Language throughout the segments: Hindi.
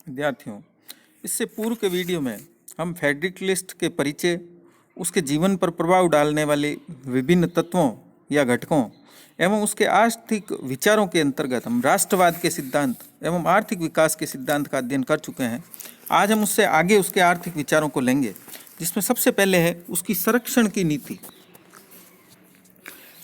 विद्यार्थियों, इससे पूर्व के वीडियो में हम फ्रेडरिक लिस्ट के परिचय, उसके जीवन पर प्रभाव डालने वाले विभिन्न तत्वों या घटकों एवं उसके आर्थिक विचारों के अंतर्गत हम राष्ट्रवाद के सिद्धांत एवं आर्थिक विकास के सिद्धांत का अध्ययन कर चुके हैं। आज हम उससे आगे उसके आर्थिक विचारों को लेंगे, जिसमें सबसे पहले है उसकी संरक्षण की नीति।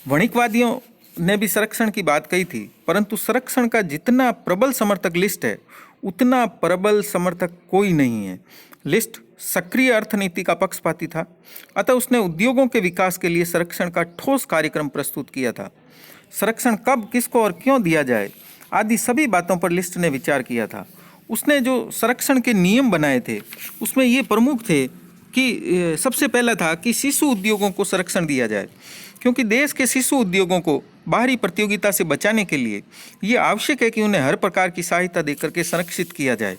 वणिकवादियों ने भी संरक्षण की बात कही थी, परंतु संरक्षण का जितना प्रबल समर्थक लिस्ट है, उतना प्रबल समर्थक कोई नहीं है। लिस्ट सक्रिय अर्थनीति का पक्षपाती था, अतः उसने उद्योगों के विकास के लिए संरक्षण का ठोस कार्यक्रम प्रस्तुत किया था। संरक्षण कब, किसको और क्यों दिया जाए आदि सभी बातों पर लिस्ट ने विचार किया था। उसने जो संरक्षण के नियम बनाए थे, उसमें ये प्रमुख थे कि सबसे पहला था कि शिशु उद्योगों को संरक्षण दिया जाए, क्योंकि देश के शिशु उद्योगों को बाहरी प्रतियोगिता से बचाने के लिए ये आवश्यक है कि उन्हें हर प्रकार की सहायता देकर के संरक्षित किया जाए।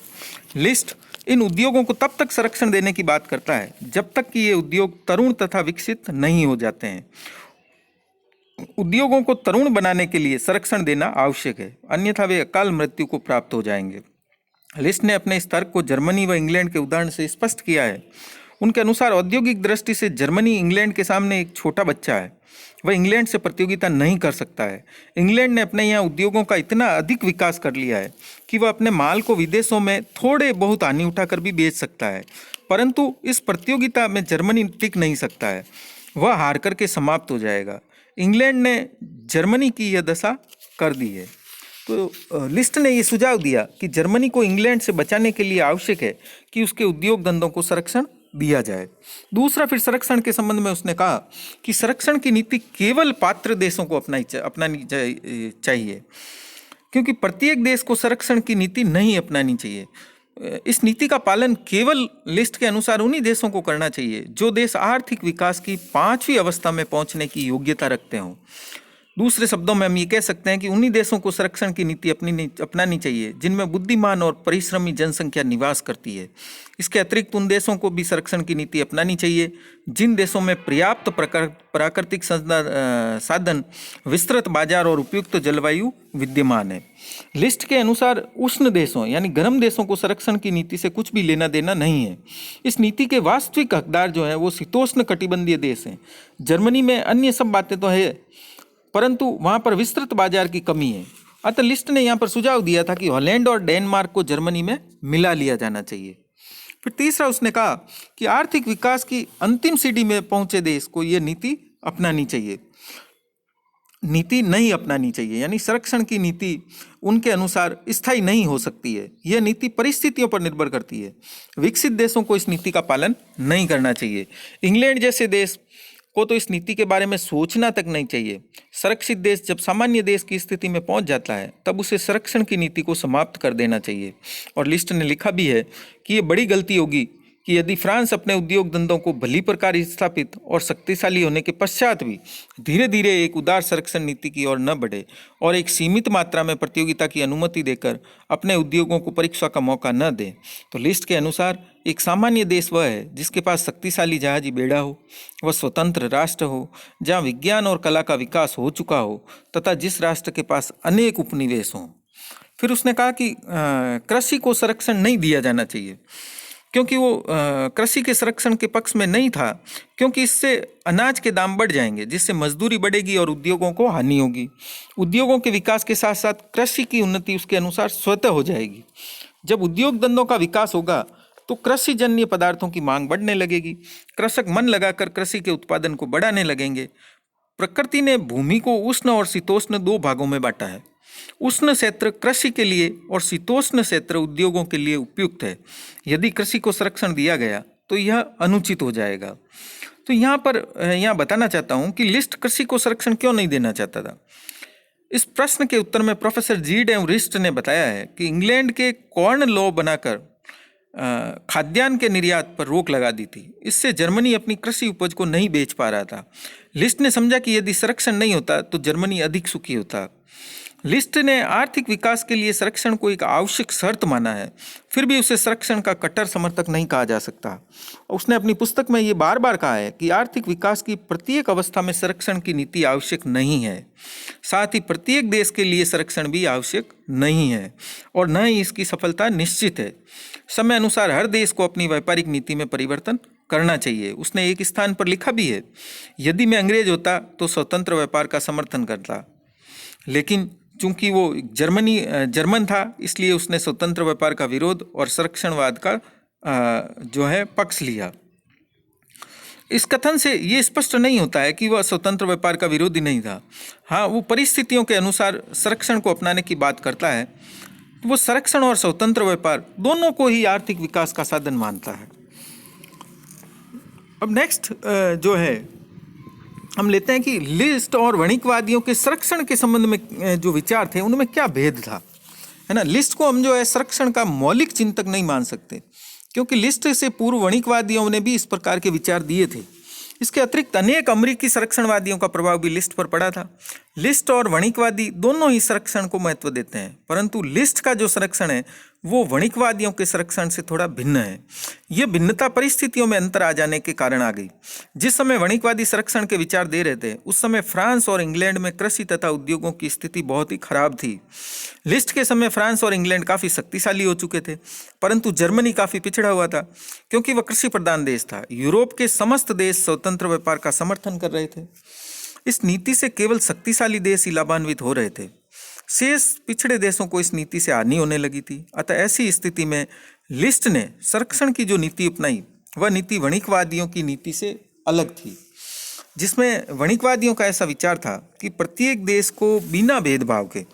लिस्ट इन उद्योगों को तब तक संरक्षण देने की बात करता है जब तक कि ये उद्योग तरुण तथा विकसित नहीं हो जाते हैं। उद्योगों को तरुण बनाने के लिए संरक्षण देना आवश्यक है, अन्यथा वे अकाल मृत्यु को प्राप्त हो जाएंगे। लिस्ट ने अपने इस तर्क को जर्मनी व इंग्लैंड के उदाहरण से स्पष्ट किया है। उनके अनुसार औद्योगिक दृष्टि से जर्मनी इंग्लैंड के सामने एक छोटा बच्चा है, वह इंग्लैंड से प्रतियोगिता नहीं कर सकता है। इंग्लैंड ने अपने यहाँ उद्योगों का इतना अधिक विकास कर लिया है कि वह अपने माल को विदेशों में थोड़े बहुत हानि उठाकर भी बेच सकता है, परंतु इस प्रतियोगिता में जर्मनी टिक नहीं सकता है, वह हार करके समाप्त हो जाएगा। इंग्लैंड ने जर्मनी की यह दशा कर दी है। तो लिस्ट ने ये सुझाव दिया कि जर्मनी को इंग्लैंड से बचाने के लिए आवश्यक है कि उसके उद्योग धंधों को संरक्षण दिया जाए। दूसरा, फिर संरक्षण के संबंध में उसने कहा कि संरक्षण की नीति केवल पात्र देशों को अपनानी चाहिए, क्योंकि प्रत्येक देश को संरक्षण की नीति नहीं अपनानी चाहिए। इस नीति का पालन केवल लिस्ट के अनुसार उन्हीं देशों को करना चाहिए जो देश आर्थिक विकास की 5वीं अवस्था में पहुंचने की योग्यता रखते हों। दूसरे शब्दों में हम ये कह सकते हैं कि उन्हीं देशों को संरक्षण की नीति अपनानी चाहिए जिनमें बुद्धिमान और परिश्रमी जनसंख्या निवास करती है। इसके अतिरिक्त उन देशों को भी संरक्षण की नीति अपनानी चाहिए जिन देशों में पर्याप्त प्राकृतिक साधन, विस्तृत बाजार और उपयुक्त जलवायु विद्यमान है। लिस्ट के अनुसार उष्ण देशों यानी गर्म देशों को संरक्षण की नीति से कुछ भी लेना देना नहीं है। इस नीति के वास्तविक हकदार जो है वो शीतोष्ण कटिबंधीय देश हैं। जर्मनी में अन्य सब बातें तो है, परंतु वहां पर विस्तृत बाजार की कमी है। अतः लिस्ट ने यहाँ पर सुझाव दिया था कि हॉलैंड और डेनमार्क को जर्मनी में मिला लिया जाना चाहिए। फिर तीसरा, उसने कहा कि आर्थिक विकास की अंतिम सीढ़ी में पहुंचे देश को यह नीति अपनानी चाहिए, नीति नहीं अपनानी चाहिए, यानी संरक्षण की नीति उनके अनुसार स्थायी नहीं हो सकती है। यह नीति परिस्थितियों पर निर्भर करती है। विकसित देशों को इस नीति का पालन नहीं करना चाहिए। इंग्लैंड जैसे देश को तो इस नीति के बारे में सोचना तक नहीं चाहिए। संरक्षित देश जब सामान्य देश की स्थिति में पहुंच जाता है तब उसे संरक्षण की नीति को समाप्त कर देना चाहिए। और लिस्ट ने लिखा भी है कि ये बड़ी गलती होगी कि यदि फ्रांस अपने उद्योग धंधों को भली प्रकार स्थापित और शक्तिशाली होने के पश्चात भी धीरे धीरे एक उदार संरक्षण नीति की ओर न बढ़े और एक सीमित मात्रा में प्रतियोगिता की अनुमति देकर अपने उद्योगों को परीक्षा का मौका न दे, तो लिस्ट के अनुसार एक सामान्य देश वह है जिसके पास शक्तिशाली जहाजी बेड़ा हो, वह स्वतंत्र राष्ट्र हो, जहाँ विज्ञान और कला का विकास हो चुका हो तथा जिस राष्ट्र के पास अनेक उपनिवेश हों। फिर उसने कहा कि कृषि को संरक्षण नहीं दिया जाना चाहिए, क्योंकि वो कृषि के संरक्षण के पक्ष में नहीं था, क्योंकि इससे अनाज के दाम बढ़ जाएंगे जिससे मजदूरी बढ़ेगी और उद्योगों को हानि होगी। उद्योगों के विकास के साथ साथ कृषि की उन्नति उसके अनुसार स्वतः हो जाएगी। जब उद्योग धंधों का विकास होगा तो कृषि जन्य पदार्थों की मांग बढ़ने लगेगी। कृषक मन लगाकर कृषि के उत्पादन को बढ़ाने लगेंगे। प्रकृति ने भूमि को उष्ण और शीतोष्ण 2 भागों में बांटा है। उष्ण क्षेत्र कृषि के लिए और शीतोष्ण क्षेत्र उद्योगों के लिए उपयुक्त है। यदि कृषि को संरक्षण दिया गया तो यह अनुचित हो जाएगा। तो यहाँ बताना चाहता हूँ कि लिस्ट कृषि को संरक्षण क्यों नहीं देना चाहता था। इस प्रश्न के उत्तर में प्रोफेसर जीड एवं रिस्ट ने बताया है कि इंग्लैंड के कॉर्न लॉ बनाकर खाद्यान्न के निर्यात पर रोक लगा दी थी। इससे जर्मनी अपनी कृषि उपज को नहीं बेच पा रहा था। लिस्ट ने समझा कि यदि संरक्षण नहीं होता तो जर्मनी अधिक सुखी होता। लिस्ट ने आर्थिक विकास के लिए संरक्षण को एक आवश्यक शर्त माना है, फिर भी उसे संरक्षण का कट्टर समर्थक नहीं कहा जा सकता। उसने अपनी पुस्तक में ये बार बार कहा है कि आर्थिक विकास की प्रत्येक अवस्था में संरक्षण की नीति आवश्यक नहीं है, साथ ही प्रत्येक देश के लिए संरक्षण भी आवश्यक नहीं है और न ही इसकी सफलता निश्चित है। समय अनुसार हर देश को अपनी व्यापारिक नीति में परिवर्तन करना चाहिए। उसने एक स्थान पर लिखा भी है, यदि मैं अंग्रेज होता तो स्वतंत्र व्यापार का समर्थन करता, लेकिन चूंकि वो जर्मन था, इसलिए उसने स्वतंत्र व्यापार का विरोध और संरक्षणवाद का जो है पक्ष लिया। इस कथन से ये स्पष्ट नहीं होता है कि वह स्वतंत्र व्यापार का विरोधी नहीं था। हाँ, वो परिस्थितियों के अनुसार संरक्षण को अपनाने की बात करता है। वो संरक्षण और स्वतंत्र व्यापार दोनों को ही आर्थिक विकास का साधन मानता है। अब नेक्स्ट जो है हम लेते हैं कि लिस्ट और वणिकवादियों के संरक्षण के संबंध में जो विचार थे उनमें क्या भेद था, है ना। लिस्ट को हम जो है संरक्षण का मौलिक चिंतक नहीं मान सकते, क्योंकि लिस्ट से पूर्व वणिकवादियों ने भी इस प्रकार के विचार दिए थे। इसके अतिरिक्त अनेक अमेरिकी संरक्षणवादियों का प्रभाव भी लिस्ट पर पड़ा था। लिस्ट और वणिकवादी दोनों ही संरक्षण को महत्व देते हैं, परंतु लिस्ट का जो संरक्षण है वो वणिकवादियों के संरक्षण से थोड़ा भिन्न है। यह भिन्नता परिस्थितियों में अंतर आ जाने के कारण आ गई। जिस समय वणिकवादी संरक्षण के विचार दे रहे थे, उस समय फ्रांस और इंग्लैंड में कृषि तथा उद्योगों की स्थिति बहुत ही खराब थी। लिस्ट के समय फ्रांस और इंग्लैंड काफ़ी शक्तिशाली हो चुके थे, परंतु जर्मनी काफ़ी पिछड़ा हुआ था, क्योंकि वह कृषि प्रधान देश था। यूरोप के समस्त देश स्वतंत्र व्यापार का समर्थन कर रहे थे। इस नीति से केवल शक्तिशाली देश ही लाभान्वित हो रहे थे, शेष पिछड़े देशों को इस नीति से हानि होने लगी थी। अतः ऐसी स्थिति में लिस्ट ने संरक्षण की जो नीति अपनाई वह नीति वणिकवादियों की नीति से अलग थी, जिसमें वणिकवादियों का ऐसा विचार था कि प्रत्येक देश को बिना भेदभाव के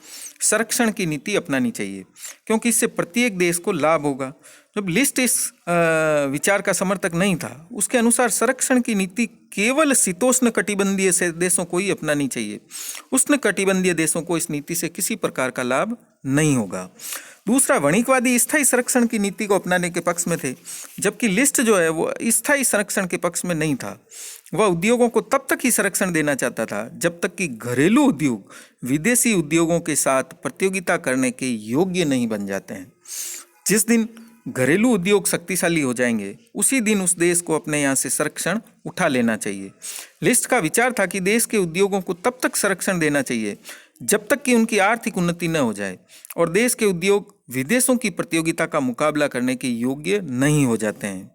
संरक्षण की नीति अपनानी चाहिए, क्योंकि इससे प्रत्येक देश को लाभ होगा। जब लिस्ट इस विचार का समर्थक नहीं था, उसके अनुसार संरक्षण की नीति केवल शीतोष्ण कटिबंधीय से देशों को ही अपनानी चाहिए। उष्ण कटिबंधीय देशों को इस नीति से किसी प्रकार का लाभ नहीं होगा। दूसरा, वणिकवादी स्थायी संरक्षण की नीति को अपनाने के पक्ष में थे, जबकि लिस्ट जो है वो स्थायी संरक्षण के पक्ष में नहीं था। वह उद्योगों को तब तक ही संरक्षण देना चाहता था जब तक कि घरेलू उद्योग विदेशी उद्योगों के साथ प्रतियोगिता करने के योग्य नहीं बन जाते हैं। जिस दिन घरेलू उद्योग शक्तिशाली हो जाएंगे, उसी दिन उस देश को अपने यहाँ से संरक्षण उठा लेना चाहिए। लिस्ट का विचार था कि देश के उद्योगों को तब तक संरक्षण देना चाहिए जब तक कि उनकी आर्थिक उन्नति न हो जाए और देश के उद्योग विदेशों की प्रतियोगिता का मुकाबला करने के योग्य नहीं हो जाते हैं।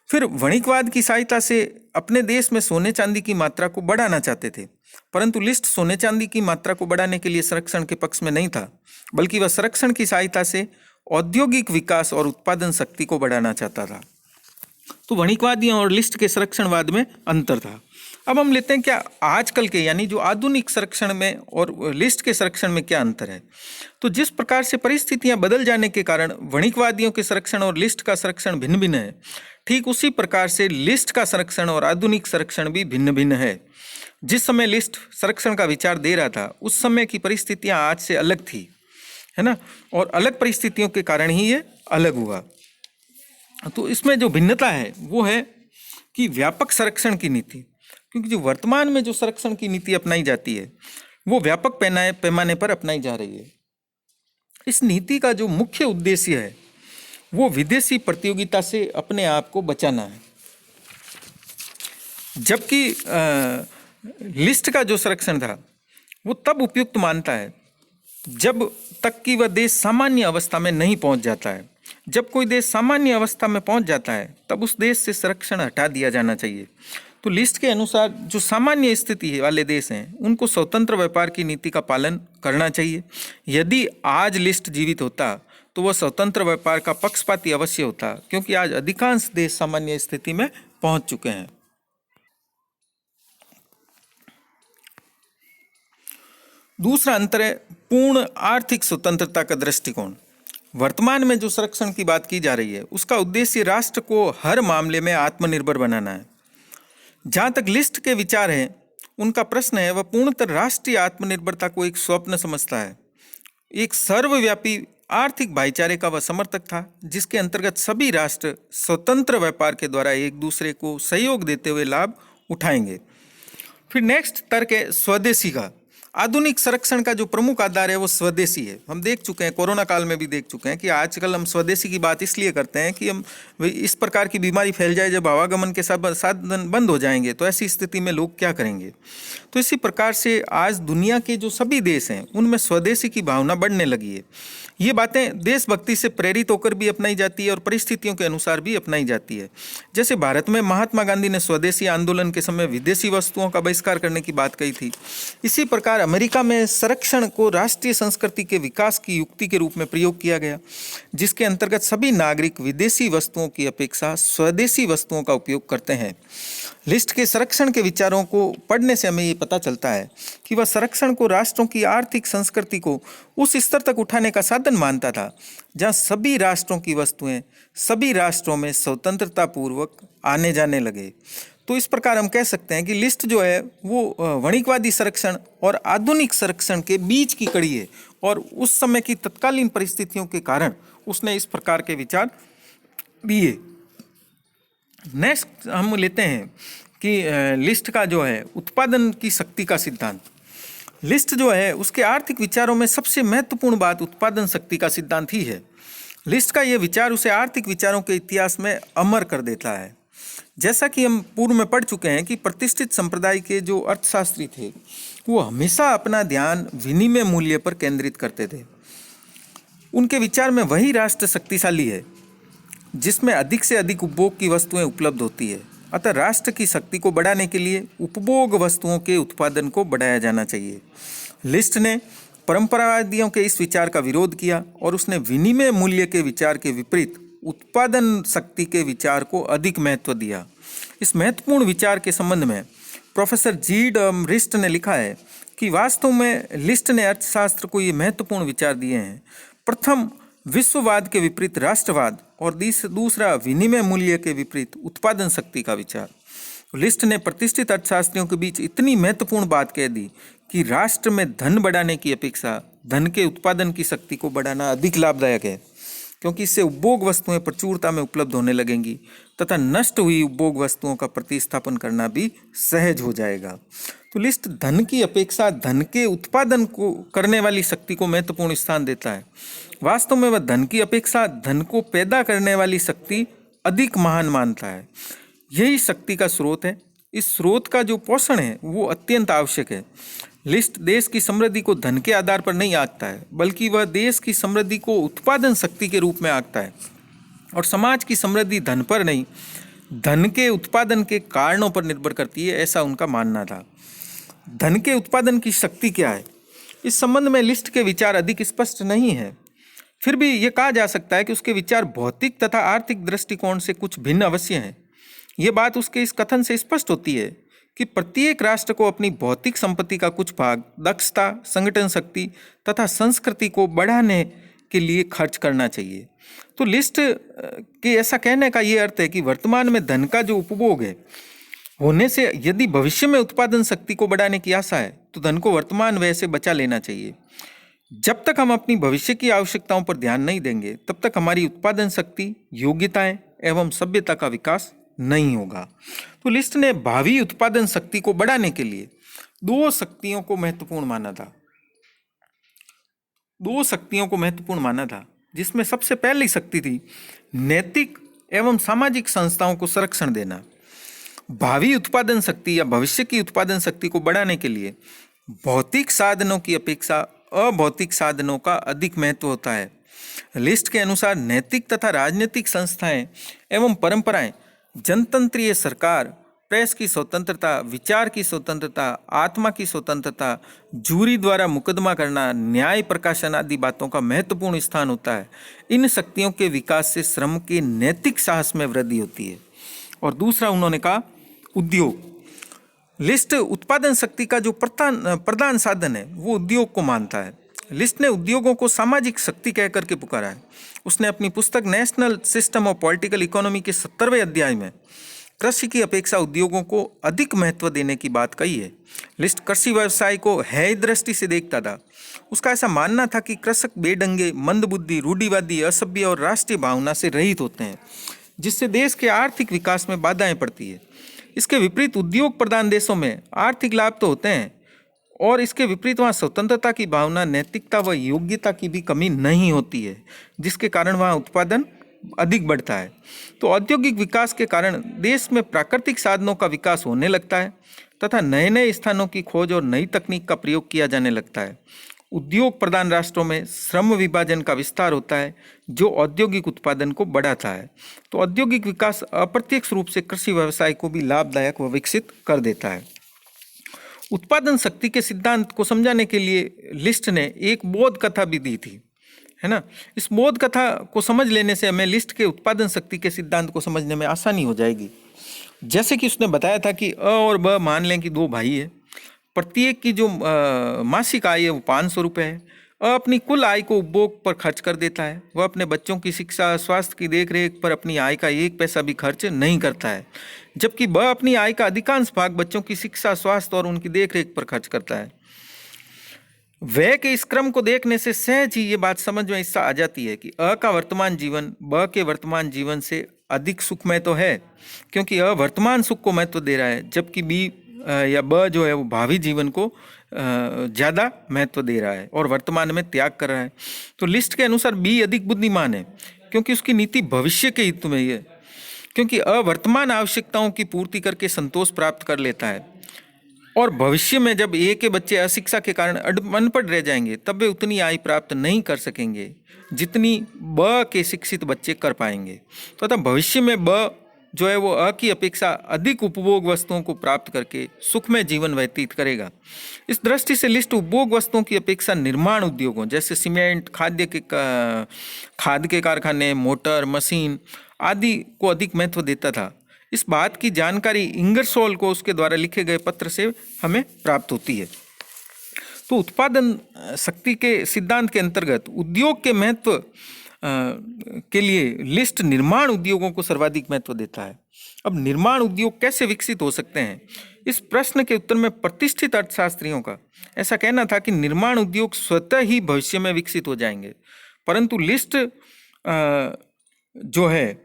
फिर वणिकवाद की सहायता से अपने देश में सोने चांदी की मात्रा को बढ़ाना चाहते थे, परंतु लिस्ट सोने चांदी की मात्रा को बढ़ाने के लिए संरक्षण के पक्ष में नहीं था, बल्कि वह संरक्षण की सहायता से औद्योगिक विकास और उत्पादन शक्ति को बढ़ाना चाहता था। तो वणिकवादियों और लिस्ट के संरक्षणवाद में अंतर था। अब हम लेते हैं क्या आजकल के यानी जो आधुनिक संरक्षण में और लिस्ट के संरक्षण में क्या अंतर है। तो जिस प्रकार से परिस्थितियां बदल जाने के कारण वणिकवादियों के संरक्षण और लिस्ट का संरक्षण भिन्न भिन्न है, ठीक उसी प्रकार से लिस्ट का संरक्षण और आधुनिक संरक्षण भी भिन्न भिन्न है। जिस समय लिस्ट संरक्षण का विचार दे रहा था, उस समय की परिस्थितियां आज से अलग थी, है ना, और अलग परिस्थितियों के कारण ही ये अलग हुआ। तो इसमें जो भिन्नता है वो है कि व्यापक संरक्षण की नीति, क्योंकि जो वर्तमान में जो संरक्षण की नीति अपनाई जाती है वो व्यापक पैमाने पर अपनाई जा रही है। इस नीति का जो मुख्य उद्देश्य है वो विदेशी प्रतियोगिता से अपने आप को बचाना है, जबकि लिस्ट का जो संरक्षण था वो तब उपयुक्त मानता है जब तक कि वह देश सामान्य अवस्था में नहीं पहुंच जाता है। जब कोई देश सामान्य अवस्था में पहुंच जाता है तब उस देश से संरक्षण हटा दिया जाना चाहिए। तो लिस्ट के अनुसार जो सामान्य स्थिति वाले देश हैं उनको स्वतंत्र व्यापार की नीति का पालन करना चाहिए। यदि आज लिस्ट जीवित होता तो वह स्वतंत्र व्यापार का पक्षपाती अवश्य होता, क्योंकि आज अधिकांश देश सामान्य स्थिति में पहुंच चुके हैं। दूसरा अंतर है पूर्ण आर्थिक स्वतंत्रता का दृष्टिकोण। वर्तमान में जो संरक्षण की बात की जा रही है उसका उद्देश्य राष्ट्र को हर मामले में आत्मनिर्भर बनाना है। जहाँ तक लिस्ट के विचार हैं, उनका प्रश्न है वह पूर्णतः राष्ट्रीय आत्मनिर्भरता को एक स्वप्न समझता है। एक सर्वव्यापी आर्थिक भाईचारे का वह समर्थक था, जिसके अंतर्गत सभी राष्ट्र स्वतंत्र व्यापार के द्वारा एक दूसरे को सहयोग देते हुए लाभ उठाएंगे। फिर नेक्स्ट तर्क है स्वदेशी का। आधुनिक संरक्षण का जो प्रमुख आधार है वो स्वदेशी है। हम देख चुके हैं, कोरोना काल में भी देख चुके हैं कि आजकल हम स्वदेशी की बात इसलिए करते हैं कि हम इस प्रकार की बीमारी फैल जाए, जब आवागमन के साधन बंद हो जाएंगे तो ऐसी स्थिति में लोग क्या करेंगे। तो इसी प्रकार से आज दुनिया के जो सभी देश हैं उनमें स्वदेशी की भावना बढ़ने लगी है। ये बातें देशभक्ति से प्रेरित होकर भी अपनाई जाती है और परिस्थितियों के अनुसार भी अपनाई जाती है। जैसे भारत में महात्मा गांधी ने स्वदेशी आंदोलन के समय विदेशी वस्तुओं का बहिष्कार करने की बात कही थी। इसी प्रकार अमेरिका में संरक्षण को राष्ट्रीय संस्कृति के विकास की युक्ति के रूप में प्रयोग किया गया, जिसके अंतर्गत सभी नागरिक विदेशी वस्तुओं की अपेक्षा स्वदेशी वस्तुओं का उपयोग करते हैं। लिस्ट के संरक्षण के विचारों को पढ़ने से हमें ये पता चलता है कि वह संरक्षण को राष्ट्रों की आर्थिक संस्कृति को उस स्तर तक उठाने का साधन मानता था जहां सभी राष्ट्रों की वस्तुएं सभी राष्ट्रों में स्वतंत्रता पूर्वक आने जाने लगे। तो इस प्रकार हम कह सकते हैं कि लिस्ट जो है वो वणिकवादी संरक्षण और आधुनिक संरक्षण के बीच की कड़ी है, और उस समय की तत्कालीन परिस्थितियों के कारण उसने इस प्रकार के विचार दिए। नेक्स्ट हम लेते हैं कि लिस्ट का जो है उत्पादन की शक्ति का सिद्धांत। लिस्ट जो है उसके आर्थिक विचारों में सबसे महत्वपूर्ण बात उत्पादन शक्ति का सिद्धांत ही है। लिस्ट का यह विचार उसे आर्थिक विचारों के इतिहास में अमर कर देता है। जैसा कि हम पूर्व में पढ़ चुके हैं कि प्रतिष्ठित संप्रदाय के जो अर्थशास्त्री थे वो हमेशा अपना ध्यान विनिमय मूल्य पर केंद्रित करते थे। उनके विचार में वही राष्ट्र शक्तिशाली है जिसमें अधिक से अधिक उपभोग की वस्तुएं उपलब्ध होती है। अतः राष्ट्र की शक्ति को बढ़ाने के लिए उपभोग वस्तुओं के उत्पादन को बढ़ाया जाना चाहिए। लिस्ट ने परंपरावादियों के इस विचार का विरोध किया और उसने विनिमय मूल्य के विचार के विपरीत उत्पादन शक्ति के विचार को अधिक महत्व दिया। इस महत्वपूर्ण विचार के संबंध में प्रोफेसर जी रिस्ट ने लिखा है कि वास्तव में लिस्ट ने अर्थशास्त्र को ये महत्वपूर्ण विचार दिए हैं। प्रथम, विश्ववाद के विपरीत राष्ट्रवाद, और दूसरा विनिमय मूल्य के विपरीत उत्पादन शक्ति का विचार। लिस्ट ने प्रतिष्ठित अर्थशास्त्रियों के बीच इतनी महत्वपूर्ण बात कह दी कि राष्ट्र में धन बढ़ाने की अपेक्षा धन के उत्पादन की शक्ति को बढ़ाना अधिक लाभदायक है, क्योंकि इससे उपभोग वस्तुएं प्रचुरता में उपलब्ध होने लगेंगी तथा नष्ट हुई उपभोग वस्तुओं का प्रतिस्थापन करना भी सहज हो जाएगा। तो लिस्ट धन की अपेक्षा धन के उत्पादन को करने वाली शक्ति को महत्वपूर्ण स्थान देता है। वास्तव में वह धन की अपेक्षा धन को पैदा करने वाली शक्ति अधिक महान मानता है। यही शक्ति का स्रोत है। इस स्रोत का जो पोषण है वो अत्यंत आवश्यक है। लिस्ट देश की समृद्धि को धन के आधार पर नहीं आंकता है, बल्कि वह देश की समृद्धि को उत्पादन शक्ति के रूप में आंकता है, और समाज की समृद्धि धन पर नहीं, धन के उत्पादन के कारणों पर निर्भर करती है, ऐसा उनका मानना था। धन के उत्पादन की शक्ति क्या है, इस संबंध में लिस्ट के विचार अधिक स्पष्ट नहीं है। फिर भी यह कहा जा सकता है कि उसके विचार भौतिक तथा आर्थिक दृष्टिकोण से कुछ भिन्न अवश्य हैं। यह बात उसके इस कथन से स्पष्ट होती है कि प्रत्येक राष्ट्र को अपनी भौतिक संपत्ति का कुछ भाग दक्षता, संगठन शक्ति तथा संस्कृति को बढ़ाने के लिए खर्च करना चाहिए। तो लिस्ट के ऐसा कहने का ये अर्थ है कि वर्तमान में धन का जो उपभोग है होने से यदि भविष्य में उत्पादन शक्ति को बढ़ाने की आशा है तो धन को वर्तमान व्यय से बचा लेना चाहिए। जब तक हम अपनी भविष्य की आवश्यकताओं पर ध्यान नहीं देंगे तब तक हमारी उत्पादन शक्ति, योग्यताएं एवं सभ्यता का विकास नहीं होगा। तो लिस्ट ने भावी उत्पादन शक्ति को बढ़ाने के लिए दो शक्तियों को महत्वपूर्ण माना था, जिसमें सबसे पहली शक्ति थी नैतिक एवं सामाजिक संस्थाओं को संरक्षण देना। भावी उत्पादन शक्ति या भविष्य की उत्पादन शक्ति को बढ़ाने के लिए भौतिक साधनों की अपेक्षा अभौतिक साधनों का अधिक महत्व होता है। लिस्ट के अनुसार नैतिक तथा राजनीतिक संस्थाएं एवं परंपराएं, जनतंत्रीय सरकार, प्रेस की स्वतंत्रता, विचार की स्वतंत्रता, आत्मा की स्वतंत्रता, जूरी द्वारा मुकदमा करना, न्याय प्रकाशन आदि बातों का महत्वपूर्ण स्थान होता है। इन शक्तियों के विकास से श्रम के नैतिक साहस में वृद्धि होती है। और दूसरा उन्होंने कहा उद्योग। लिस्ट उत्पादन शक्ति का जो प्रधान साधन है वो उद्योग को मानता है। लिस्ट ने उद्योगों को सामाजिक शक्ति कह करके पुकारा है। उसने अपनी पुस्तक national system of political economy के 17वें अध्याय में कृषि की अपेक्षा उद्योगों को अधिक महत्व देने की बात कही है। लिस्ट कृषि व्यवसाय को हेय दृष्टि से देखता था। उसका ऐसा मानना था कि कृषक बेढंगे, मंदबुद्धि, रूढ़िवादी, असभ्य और राष्ट्रीय भावना से रहित होते हैं, जिससे देश के आर्थिक विकास में बाधाएं पड़ती है। इसके विपरीत उद्योग प्रधान देशों में आर्थिक लाभ तो होते हैं और इसके विपरीत वहाँ स्वतंत्रता की भावना, नैतिकता व योग्यता की भी कमी नहीं होती है, जिसके कारण वहाँ उत्पादन अधिक बढ़ता है। तो औद्योगिक विकास के कारण देश में प्राकृतिक साधनों का विकास होने लगता है तथा नए नए स्थानों की खोज और नई तकनीक का प्रयोग किया जाने लगता है। उद्योग प्रधान राष्ट्रों में श्रम विभाजन का विस्तार होता है, जो औद्योगिक उत्पादन को बढ़ाता है। तो औद्योगिक विकास अप्रत्यक्ष रूप से कृषि व्यवसाय को भी लाभदायक व विकसित कर देता है। उत्पादन शक्ति के सिद्धांत को समझाने के लिए लिस्ट ने एक बोध कथा भी दी थी, है ना। इस बोध कथा को समझ लेने से हमें लिस्ट के उत्पादन शक्ति के सिद्धांत को समझने में आसानी हो जाएगी। जैसे कि उसने बताया था कि अ और ब मान लें कि दो भाई है, प्रत्येक की जो मासिक आय है वो 500 रुपये है। अ अपनी कुल आय को उपभोग पर खर्च कर देता है। वह अपने बच्चों की शिक्षा, स्वास्थ्य की देखरेख पर अपनी आय का 1 पैसा भी खर्च नहीं करता है, जबकि ब अपनी आय का अधिकांश भाग बच्चों की शिक्षा, स्वास्थ्य और उनकी देखरेख पर खर्च करता है। व्यय के इस क्रम को देखने से सहज ही ये बात समझ में इससे आ जाती है कि अ का वर्तमान जीवन ब के वर्तमान जीवन से अधिक सुखमय तो है, क्योंकि अ वर्तमान सुख को महत्व दे रहा है, जबकि बी या ब जो है वो भावी जीवन को ज़्यादा महत्व दे रहा है और वर्तमान में त्याग कर रहा है। तो लिस्ट के अनुसार बी अधिक बुद्धिमान है, क्योंकि उसकी नीति भविष्य के हित में ही है, क्योंकि अ वर्तमान आवश्यकताओं की पूर्ति करके संतोष प्राप्त कर लेता है और भविष्य में जब ए के बच्चे अशिक्षा के कारण अनपढ़ रह जाएंगे तब वे उतनी आय प्राप्त नहीं कर सकेंगे जितनी ब के शिक्षित बच्चे कर पाएंगे। तो अतः भविष्य में ब जो है वो अ की अपेक्षा अधिक उपभोग वस्तुओं को प्राप्त करके सुखमय जीवन व्यतीत करेगा। इस दृष्टि से लिस्ट उपभोग वस्तुओं की अपेक्षा निर्माण उद्योगों जैसे सीमेंट, खाद के कारखाने, मोटर, मशीन आदि को अधिक महत्व देता था। इस बात की जानकारी इंगरसोल को उसके द्वारा लिखे गए पत्र से हमें प्राप्त होती है। तो उत्पादन शक्ति के सिद्धांत के अंतर्गत उद्योग के महत्व के लिए लिस्ट निर्माण उद्योगों को सर्वाधिक महत्व देता है। अब निर्माण उद्योग कैसे विकसित हो सकते हैं, इस प्रश्न के उत्तर में प्रतिष्ठित अर्थशास्त्रियों का ऐसा कहना था कि निर्माण उद्योग स्वतः ही भविष्य में विकसित हो जाएंगे, परंतु लिस्ट जो है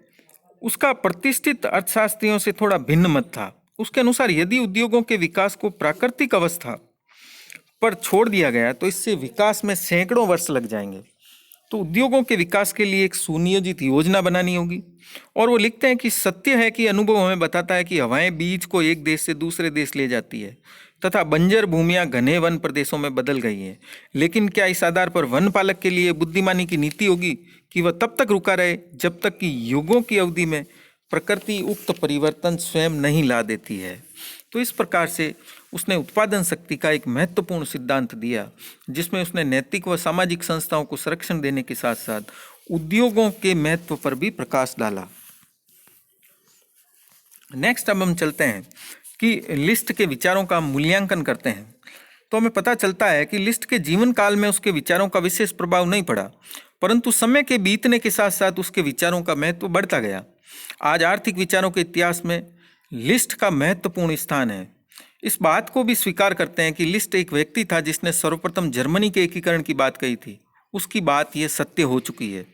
उसका प्रतिष्ठित अर्थशास्त्रियों से थोड़ा भिन्न मत था। उसके अनुसार यदि उद्योगों के विकास को प्राकृतिक अवस्था पर छोड़ दिया गया तो इससे विकास में सैकड़ों वर्ष लग जाएंगे। तो उद्योगों के विकास के लिए एक सुनियोजित योजना बनानी होगी। और वो लिखते हैं कि सत्य है कि अनुभव हमें बताता है कि हवाएं बीज को एक देश से दूसरे देश ले जाती है तथा बंजर भूमियां घने वन प्रदेशों में बदल गई हैं, लेकिन क्या इस आधार पर वन पालक के लिए बुद्धिमानी की नीति होगी कि वह तब तक रुका रहे जब तक कि युगों की अवधि में प्रकृति उक्त परिवर्तन स्वयं नहीं ला देती है। तो इस प्रकार से उसने उत्पादन शक्ति का एक महत्वपूर्ण सिद्धांत दिया, जिसमें उसने नैतिक व सामाजिक संस्थाओं को संरक्षण देने के साथ साथ उद्योगों के महत्व पर भी प्रकाश डाला। नेक्स्ट अब हम चलते हैं कि लिस्ट के विचारों का मूल्यांकन करते हैं। तो हमें पता चलता है कि लिस्ट के जीवन काल में उसके विचारों का विशेष प्रभाव नहीं पड़ा, परंतु समय के बीतने के साथ साथ उसके विचारों का महत्व बढ़ता गया। आज आर्थिक विचारों के इतिहास में लिस्ट का महत्वपूर्ण स्थान है। इस बात को भी स्वीकार करते हैं कि लिस्ट एक व्यक्ति था जिसने सर्वप्रथम जर्मनी के एकीकरण की बात कही थी। उसकी बात यह सत्य हो चुकी है।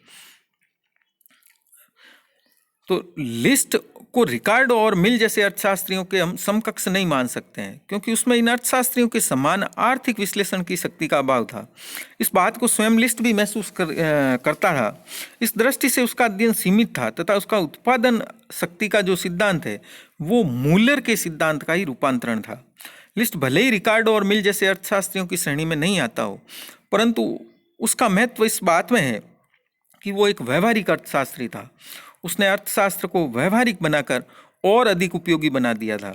तो लिस्ट को रिकार्डो और मिल जैसे अर्थशास्त्रियों के हम समकक्ष नहीं मान सकते हैं, क्योंकि उसमें इन अर्थशास्त्रियों के समान आर्थिक विश्लेषण की शक्ति का अभाव था। इस बात को स्वयं लिस्ट भी महसूस करता था। इस दृष्टि से उसका अध्ययन सीमित था तथा उसका उत्पादन शक्ति का जो सिद्धांत है वो मूलर के सिद्धांत का ही रूपांतरण था। लिस्ट भले ही रिकार्डो और मिल जैसे अर्थशास्त्रियों की श्रेणी में नहीं आता हो, परंतु उसका महत्व इस बात में है कि वो एक व्यवहारिक अर्थशास्त्री था। उसने अर्थशास्त्र को व्यवहारिक बनाकर और अधिक उपयोगी बना दिया था।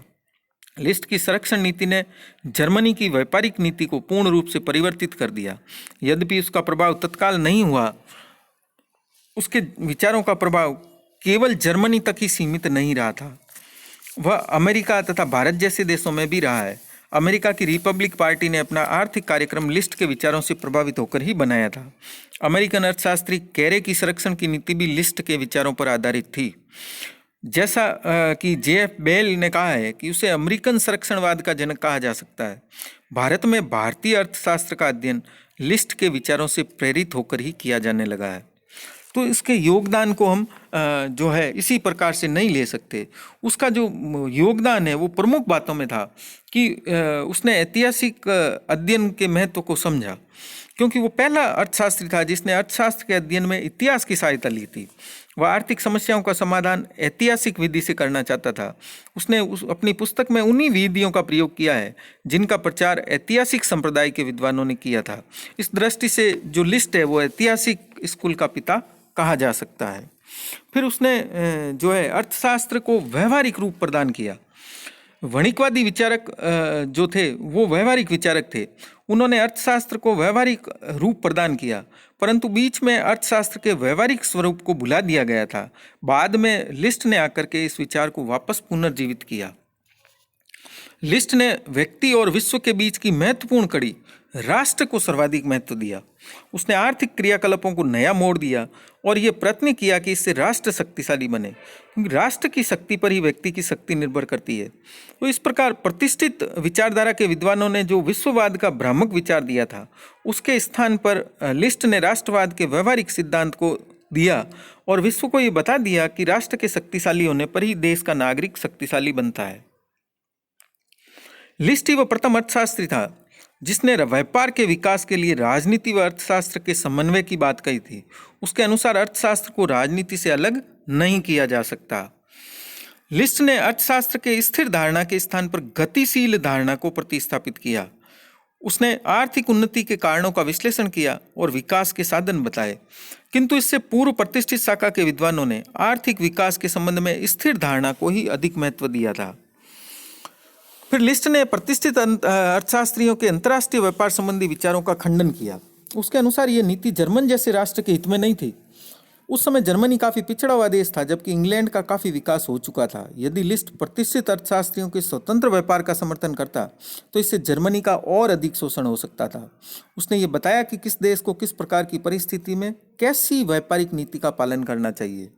लिस्ट की संरक्षण नीति ने जर्मनी की व्यापारिक नीति को पूर्ण रूप से परिवर्तित कर दिया। यद्यपि उसका प्रभाव तत्काल नहीं हुआ, उसके विचारों का प्रभाव केवल जर्मनी तक ही सीमित नहीं रहा था, वह अमेरिका तथा भारत जैसे देशों में भी रहा है। अमेरिका की रिपब्लिक पार्टी ने अपना आर्थिक कार्यक्रम लिस्ट के विचारों से प्रभावित होकर ही बनाया था। अमेरिकन अर्थशास्त्री कैरे की संरक्षण की नीति भी लिस्ट के विचारों पर आधारित थी। जैसा कि जेएफ बेल ने कहा है कि उसे अमेरिकन संरक्षणवाद का जनक कहा जा सकता है। भारत में भारतीय अर्थशास्त्र का अध्ययन लिस्ट के विचारों से प्रेरित होकर ही किया जाने लगा है। तो इसके योगदान को हम जो है इसी प्रकार से नहीं ले सकते। उसका जो योगदान है वो प्रमुख बातों में था कि उसने ऐतिहासिक अध्ययन के महत्व को समझा, क्योंकि वो पहला अर्थशास्त्री था जिसने अर्थशास्त्र के अध्ययन में इतिहास की सहायता ली थी। वह आर्थिक समस्याओं का समाधान ऐतिहासिक विधि से करना चाहता था। उसने अपनी पुस्तक में उन्हीं विधियों का प्रयोग किया है जिनका प्रचार ऐतिहासिक संप्रदाय के विद्वानों ने किया था। इस दृष्टि से जो लिस्ट है वो ऐतिहासिक स्कूल का पिता कहा जा सकता है। फिर उसने जो है अर्थशास्त्र को व्यवहारिक रूप प्रदान किया। वणिकवादी विचारक जो थे वो व्यवहारिक विचारक थे। उन्होंने अर्थशास्त्र को व्यवहारिक रूप प्रदान किया, परंतु बीच में अर्थशास्त्र के व्यवहारिक स्वरूप को भुला दिया गया था। बाद में लिस्ट ने आकर के इस विचार को वापस पुनर्जीवित किया। लिस्ट ने व्यक्ति और विश्व के बीच की महत्वपूर्ण कड़ी राष्ट्र को सर्वाधिक महत्व दिया। उसने आर्थिक क्रियाकलापों को नया मोड़ दिया और ये प्रयत्न किया कि इससे राष्ट्र शक्तिशाली बने, क्योंकि राष्ट्र की शक्ति पर ही व्यक्ति की शक्ति निर्भर करती है। तो इस प्रकार प्रतिष्ठित विचारधारा के विद्वानों ने जो विश्ववाद का भ्रामक विचार दिया था, उसके स्थान पर लिस्ट ने राष्ट्रवाद के व्यवहारिक सिद्धांत को दिया और विश्व को ये बता दिया कि राष्ट्र के शक्तिशाली होने पर ही देश का नागरिक शक्तिशाली बनता है। लिस्ट ही वह प्रथम अर्थशास्त्री था जिसने व्यापार के विकास के लिए राजनीति व अर्थशास्त्र के समन्वय की बात कही थी। उसके अनुसार अर्थशास्त्र को राजनीति से अलग नहीं किया जा सकता। लिस्ट ने अर्थशास्त्र के स्थिर धारणा के स्थान पर गतिशील धारणा को प्रतिस्थापित किया। उसने आर्थिक उन्नति के कारणों का विश्लेषण किया और विकास के साधन बताए, किंतु इससे पूर्व प्रतिष्ठित शाखा के विद्वानों ने आर्थिक विकास के संबंध में स्थिर धारणा को ही अधिक महत्व दिया था। फिर लिस्ट ने प्रतिष्ठित अर्थशास्त्रियों के अंतर्राष्ट्रीय व्यापार संबंधी विचारों का खंडन किया। उसके अनुसार यह नीति जर्मन जैसे राष्ट्र के हित में नहीं थी। उस समय जर्मनी काफ़ी पिछड़ा हुआ देश था, जबकि इंग्लैंड का काफ़ी विकास हो चुका था। यदि लिस्ट प्रतिष्ठित अर्थशास्त्रियों के स्वतंत्र व्यापार का समर्थन करता तो इससे जर्मनी का और अधिक शोषण हो सकता था। उसने ये बताया कि किस देश को किस प्रकार की परिस्थिति में कैसी व्यापारिक नीति का पालन करना चाहिए।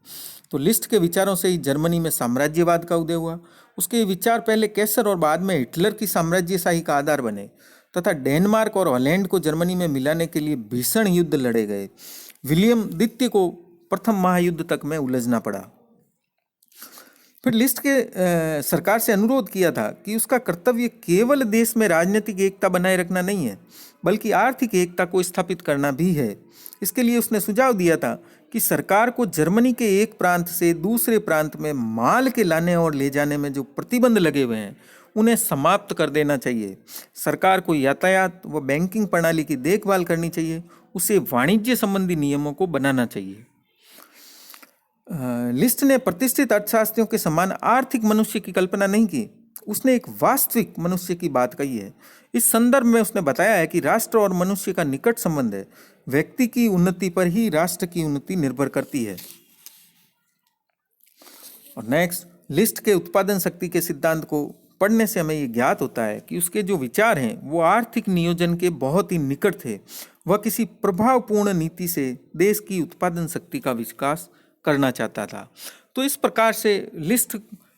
तो लिस्ट के विचारों से ही जर्मनी में साम्राज्यवाद का उदय हुआ। उसके विचार पहले कैसर और बाद में हिटलर की साम्राज्यशाही का आधार बने तथा डेनमार्क और हॉलैंड को जर्मनी में मिलाने के लिए भीषण युद्ध लड़े गए। विलियम द्वितीय को प्रथम महायुद्ध तक में उलझना पड़ा। फिर लिस्ट के सरकार से अनुरोध किया था कि उसका कर्तव्य केवल देश में राजनीतिक एकता बनाए रखना नहीं है, बल्कि आर्थिक एकता को स्थापित करना भी है। इसके लिए उसने सुझाव दिया था कि सरकार को जर्मनी के एक प्रांत से दूसरे प्रांत में माल के लाने और ले जाने में जो प्रतिबंध लगे हुए हैं उन्हें समाप्त कर देना चाहिए। सरकार को यातायात व बैंकिंग प्रणाली की देखभाल करनी चाहिए। उसे वाणिज्य संबंधी नियमों को बनाना चाहिए। लिस्ट ने प्रतिष्ठित अर्थशास्त्रियों के समान आर्थिक मनुष्य की कल्पना नहीं की। उसने एक वास्तविक मनुष्य की बात कही है। इस संदर्भ में उसने बताया है कि राष्ट्र और मनुष्य का निकट संबंध है। व्यक्ति की उन्नति पर ही राष्ट्र की उन्नति निर्भर करती है। और नेक्स्ट, लिस्ट के उत्पादन शक्ति के सिद्धांत को पढ़ने से हमें ये ज्ञात होता है कि उसके जो विचार हैं वो आर्थिक नियोजन के बहुत ही निकट थे। वह किसी प्रभावपूर्ण नीति से देश की उत्पादन शक्ति का विकास करना चाहता था। तो इस प्रकार से लिस्ट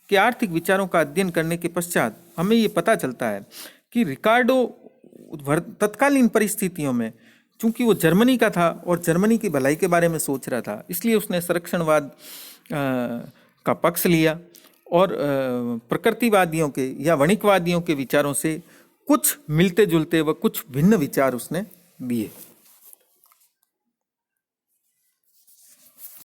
के आर्थिक विचारों का अध्ययन करने के पश्चात हमें ये पता चलता है कि रिकार्डो तत्कालीन परिस्थितियों में, चूंकि वो जर्मनी का था और जर्मनी की भलाई के बारे में सोच रहा था, इसलिए उसने संरक्षणवाद का पक्ष लिया और प्रकृतिवादियों के या वणिकवादियों के विचारों से कुछ मिलते जुलते व कुछ भिन्न विचार उसने दिए।